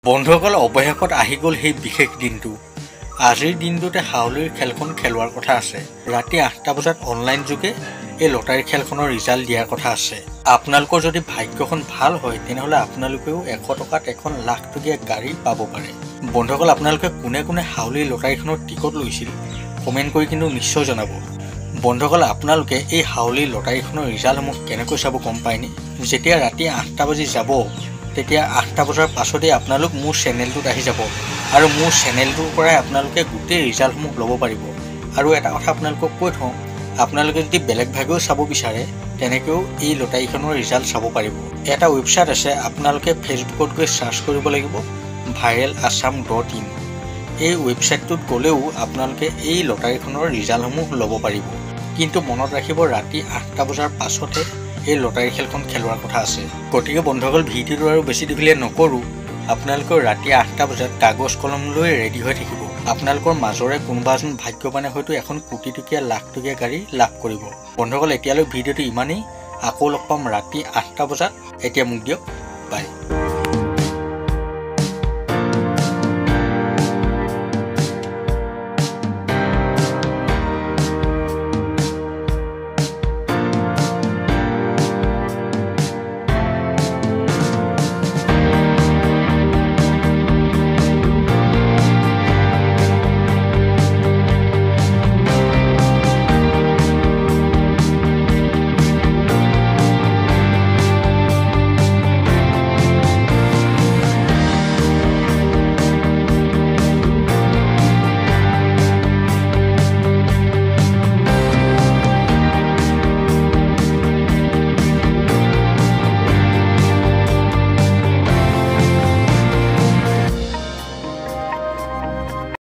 বন্ধুসকল অৱশেষত আহি গ'ল সেই বিশেষ দিনটো। আজিৰ দিনটোতে হাউলিৰ খেলখন খেলোৱাৰ কথা আছে। ৰাতি 8টা বজাত অনলাইন যোগে এই লটাৰী খেলখনৰ ৰিজাল্ট দিয়াৰ কথা আছে। আপোনালোকৰ যদি ভাগ্যখন ভাল হয় তেনেহ'লে আপোনালোকেও 100 টকাত এখন লাখ টকীয়া গাড়ী পাব পাৰে। বন্ধুসকল আপোনালোকে কোনে কোনে হাউলিৰ লটাৰীখনৰ টিকট লৈছিল কমেণ্ট কৰি কিন্তু নিশ্চয় জনাব। বন্ধুসকল আপোনালোকে এই হাউলিৰ লটাৰীখনৰ ৰিজাল্টসমূহ কেনেকৈ চাব গম পায়নে? যেতিয়া ৰাতি 8টা বাজি যাব তেতিয়া 8টা বজাৰ পাছতেই আপোনালোক মোৰ চেনেলটোত আহি যাব আৰু মোৰ চেনেলটোৰ পৰাই আপোনালোকে গোটেই ৰিজাল্টসমূহ ল'ব পাৰিব। আৰু এটা কথা আপোনালোকক কৈ থওঁ, আপোনালোকে যদি বেলেগ ভাগেও চাব বিচাৰে তেনেকৈও এই লটাৰীখনৰ ৰিজাল্ট চাব পাৰিব। এটা ৱেবছাইট আছে, আপোনালোকে ফেচবুকত গৈ চাৰ্চ কৰিব লাগিব viralassam.in। এই ৱেবছাইটটোত গ'লেও আপোনালোকে এই লটাৰীখনৰ ৰিজাল্টসমূহ ল'ব পাৰিব। কিন্তু মনত ৰাখিব ৰাতি 8টা বজাৰ পাছতে এই লটাৰী খেলখন খেলোৱাৰ কথা আছে। গতিকে বন্ধুসকল ভিডিঅ'টো আৰু বেছি দীঘলীয়া নকৰোঁ, আপোনালোকৰ ৰাতি 8টা বজাত কাগজ কলম লৈ ৰেডি হৈ থাকিব। আপোনালোকৰ মাজৰে কোনোবা এজন ভাগ্যৱানে হয়তো এখন কোটি টকীয়া লাখ টকীয়া গাড়ী লাভ কৰিব। বন্ধুসকল এতিয়ালৈ ভিডিঅ'টো ইমানেই, আকৌ লগ পাম ৰাতি 8টা বজাত। এতিয়া মোক দিয়ক, বাই।